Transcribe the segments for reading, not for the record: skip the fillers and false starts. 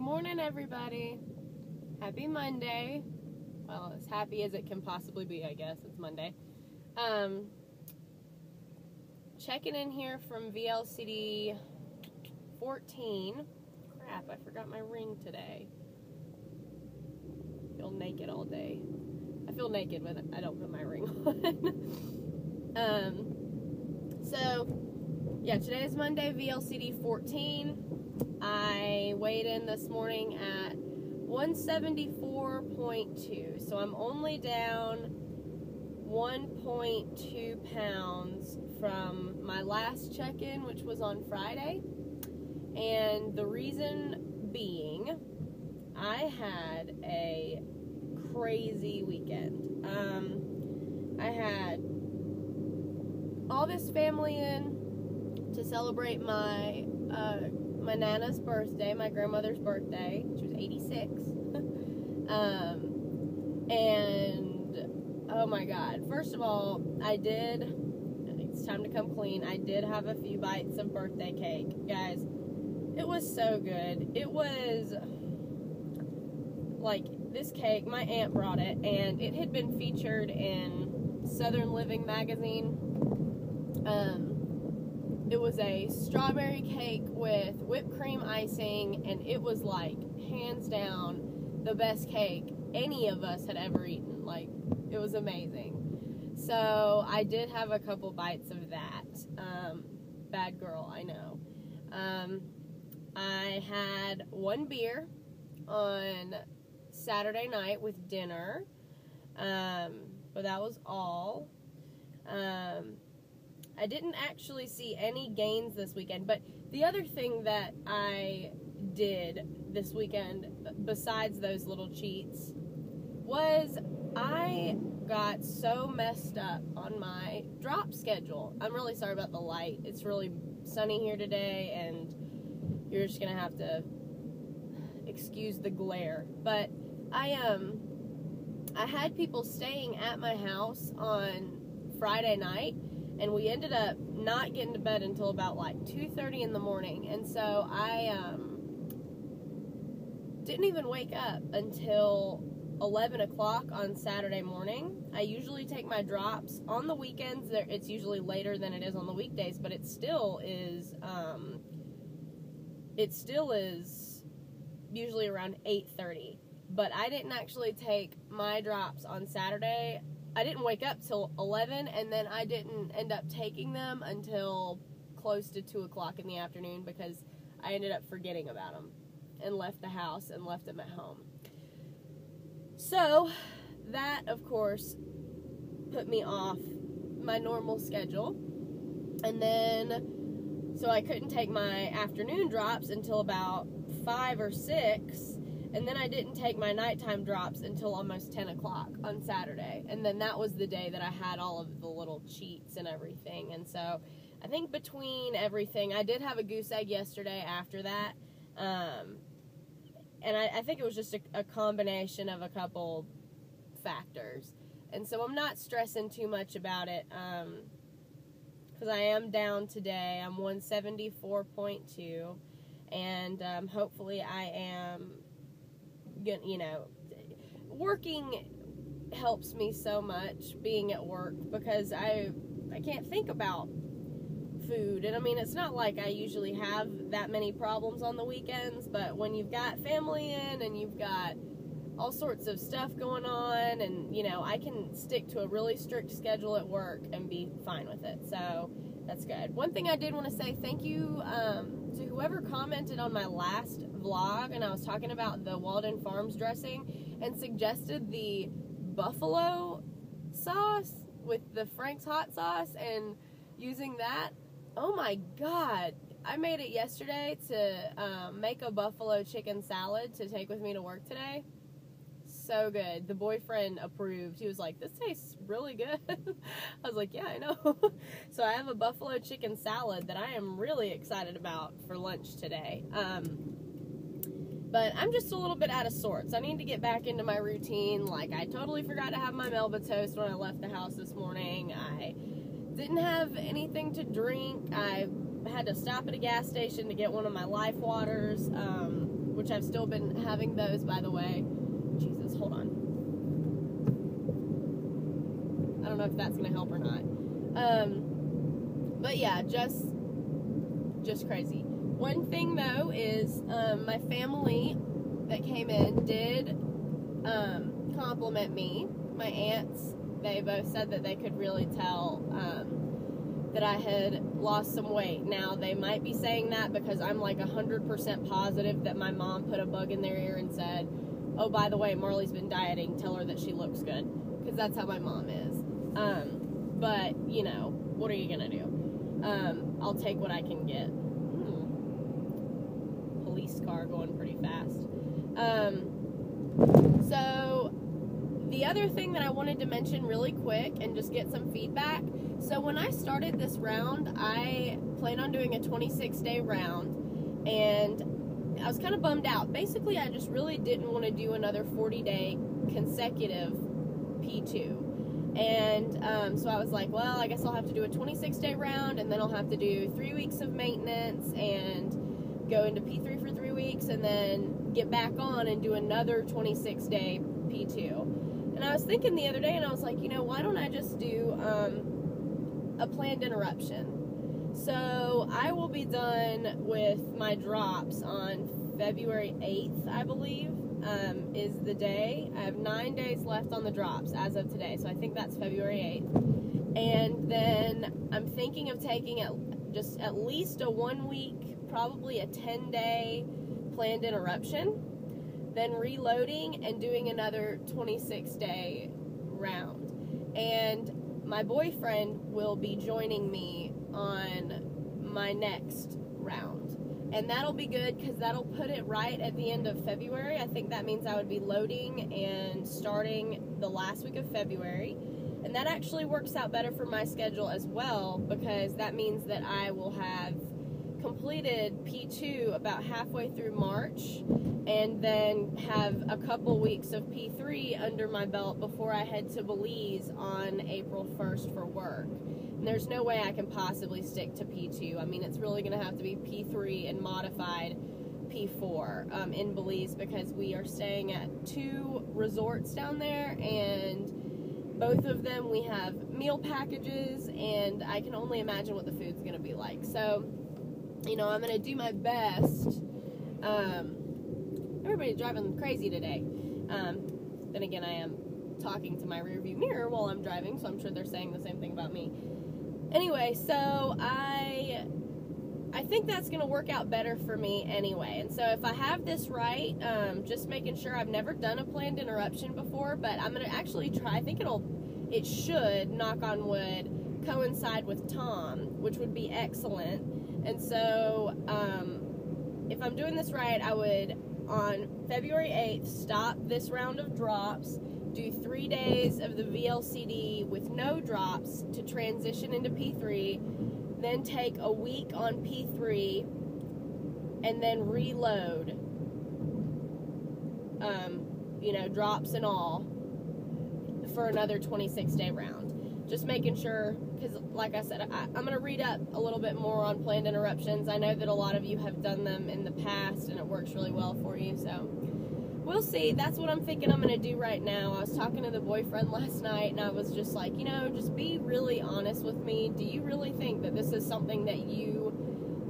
morning, everybody. Happy Monday. Well, as happy as it can possibly be, I guess. It's Monday. Checking in here from VLCD14. Crap, I forgot my ring today. Feel naked all day. I feel naked when I don't put my ring on. Yeah, today's Monday, VLCD14. I weighed in this morning at 174.2, so I'm only down 1.2 pounds from my last check-in, which was on Friday. And the reason being, I had a crazy weekend. I had all this family in to celebrate my Nana's birthday, my grandmother's birthday. She was 86. And oh my God, first of all, it's time to come clean, I did have a few bites of birthday cake. Guys, it was so good. It was like, this cake, my aunt brought it, and it had been featured in Southern Living magazine. It was a strawberry cake with whipped cream icing, and it was like, hands down, the best cake any of us had ever eaten. Like, it was amazing. So, I did have a couple bites of that. Bad girl, I know. I had one beer on Saturday night with dinner, but that was all. I didn't actually see any gains this weekend, but the other thing that I did this weekend, besides those little cheats, was I got so messed up on my drop schedule. I'm really sorry about the light. It's really sunny here today, and you're just gonna have to excuse the glare. But I had people staying at my house on Friday night, and we ended up not getting to bed until about like 2:30 in the morning. And so I didn't even wake up until 11 o'clock on Saturday morning. I usually take my drops on the weekends. It's usually later than it is on the weekdays, but it still is usually around 8:30. But I didn't actually take my drops on Saturday. I didn't wake up till 11, and then I didn't end up taking them until close to 2 o'clock in the afternoon, because I ended up forgetting about them and left the house and left them at home. So that, of course, put me off my normal schedule. And then, so I couldn't take my afternoon drops until about 5 or 6. And then I didn't take my nighttime drops until almost 10 o'clock on Saturday. And then that was the day that I had all of the little cheats and everything. And so I think between everything, I did have a goose egg yesterday after that. And I think it was just a combination of a couple factors. And so I'm not stressing too much about it, because I am down today. I'm 174.2. And hopefully I am, you know, working helps me so much, being at work, because I can't think about food. And I mean, it's not like I usually have that many problems on the weekends, but when you've got family in and you've got all sorts of stuff going on, and you know, I can stick to a really strict schedule at work and be fine with it. So that's good. One thing I did want to say, thank you to whoever commented on my last vlog, and I was talking about the Walden Farms dressing, and suggested the buffalo sauce with the Frank's hot sauce and using that. Oh my God, I made it yesterday to make a buffalo chicken salad to take with me to work today. So good. The boyfriend approved. He was like, this tastes really good. I was like, yeah, I know. So I have a buffalo chicken salad that I am really excited about for lunch today. But I'm just a little bit out of sorts. I need to get back into my routine. Like, I totally forgot to have my Melba toast when I left the house this morning. I didn't have anything to drink. I had to stop at a gas station to get one of my Life Waters, which which I've still been having those, by the way. Jesus, hold on. I don't know if that's going to help or not. But yeah, just crazy. One thing, though, is my family that came in did compliment me. My aunts, they both said that they could really tell that I had lost some weight. Now, they might be saying that because I'm like 100% positive that my mom put a bug in their ear and said, oh, by the way, Marley's been dieting, tell her that she looks good, because that's how my mom is. But, you know, what are you gonna do? I'll take what I can get. Police car going pretty fast. So the other thing that I wanted to mention really quick and just get some feedback. So when I started this round, I planned on doing a 26-day round, and I was kind of bummed out. Basically, I just really didn't want to do another 40-day consecutive P2. And so I was like, well, I guess I'll have to do a 26-day round, and then I'll have to do 3 weeks of maintenance and go into P3 for 3 weeks, and then get back on and do another 26-day P2. And I was thinking the other day, and I was like, you know, why don't I just do a planned interruption? So I will be done with my drops on February 8th, I believe, is the day. I have 9 days left on the drops as of today, so I think that's February 8th. And then I'm thinking of taking at least a 1 week, probably a 10-day planned interruption, then reloading and doing another 26-day round. And my boyfriend will be joining me on my next round. And that'll be good because that'll put it right at the end of February. I think that means I would be loading and starting the last week of February. And that actually works out better for my schedule as well, because that means that I will have completed P2 about halfway through March, and then have a couple weeks of P3 under my belt before I head to Belize on April 1st for work. And there's no way I can possibly stick to P2. I mean, it's really going to have to be P3 and modified P4 in Belize, because we are staying at 2 resorts down there, and both of them we have meal packages, and I can only imagine what the food's going to be like. So, you know, I'm going to do my best. Everybody's driving crazy today. Then again, I am talking to my rearview mirror while I'm driving, so I'm sure they're saying the same thing about me. Anyway, so I think that's going to work out better for me anyway. And so if I have this right, just making sure, I've never done a planned interruption before, but I'm going to actually try. I think it should, knock on wood, coincide with Tom, which would be excellent. And so if I'm doing this right, I would, on February 8th, stop this round of drops, do 3 days of the VLCD with no drops to transition into P3, then take a week on P3, and then reload, you know, drops and all, for another 26-day round. Just making sure, because like I said, I'm going to read up a little bit more on planned interruptions. I know that a lot of you have done them in the past, and it works really well for you, so we'll see. That's what I'm thinking I'm going to do right now. I was talking to the boyfriend last night, and I was just like, you know, just be really honest with me. Do you really think that this is something that you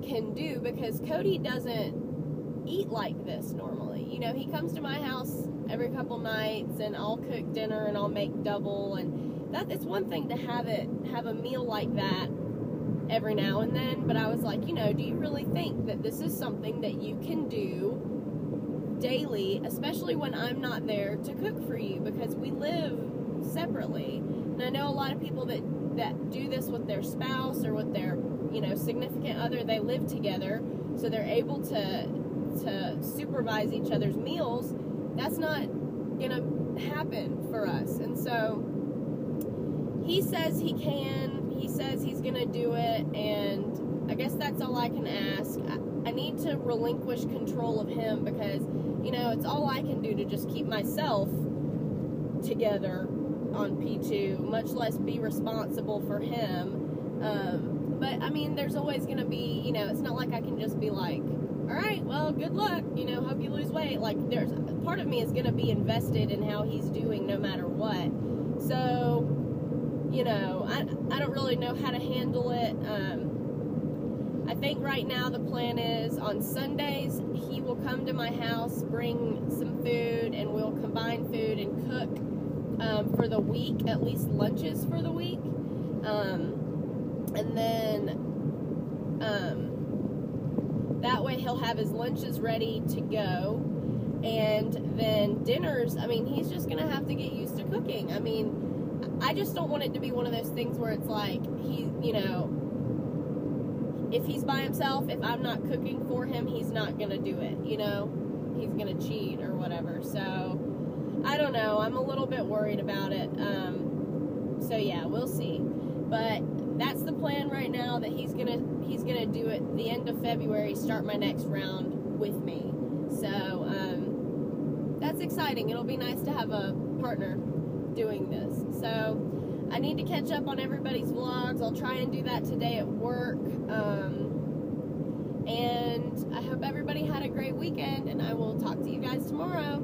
can do? Because Cody doesn't eat like this normally. You know, he comes to my house every couple nights, and I'll cook dinner, and I'll make double, and it's one thing to have a meal like that every now and then, but I was like, you know, do you really think that this is something that you can do daily, especially when I'm not there to cook for you, because we live separately? And I know a lot of people that do this with their spouse or with their, you know, significant other. They live together, so they're able to supervise each other's meals. That's not gonna happen for us. And so he says he can, he says he's gonna do it, and I guess that's all I can ask. I need to relinquish control of him, because, you know, it's all I can do to just keep myself together on P2, much less be responsible for him. But I mean, there's always gonna be, you know, it's not like I can just be like, all right, well, good luck, you know, hope you lose way, like, there's part of me is going to be invested in how he's doing no matter what. So, you know, I don't really know how to handle it. I think right now the plan is on Sundays he will come to my house, bring some food, and we'll combine food and cook for the week, at least lunches for the week. And then that way he'll have his lunches ready to go. And then dinners, I mean, he's just going to have to get used to cooking. I mean, I just don't want it to be one of those things where it's like, he, you know, if he's by himself, if I'm not cooking for him, he's not going to do it, you know? He's going to cheat or whatever. So, I don't know. I'm a little bit worried about it. So, yeah, we'll see. But that's the plan right now, that he's gonna do it the end of February, start my next round with me. So, that's exciting. It'll be nice to have a partner doing this. So, I need to catch up on everybody's vlogs. I'll try and do that today at work. And I hope everybody had a great weekend, and I will talk to you guys tomorrow.